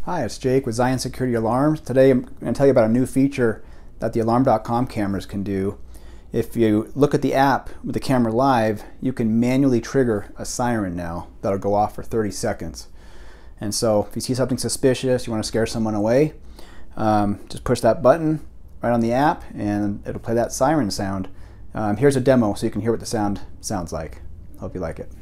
Hi, it's Jake with Zion Security Alarms. Today I'm going to tell you about a new feature that the Alarm.com cameras can do. If you look at the app with the camera live, you can manually trigger a siren now that'll go off for 30 seconds. And so if you see something suspicious, you want to scare someone away, just push that button right on the app and it'll play that siren sound. Here's a demo so you can hear what the sound sounds like. Hope you like it.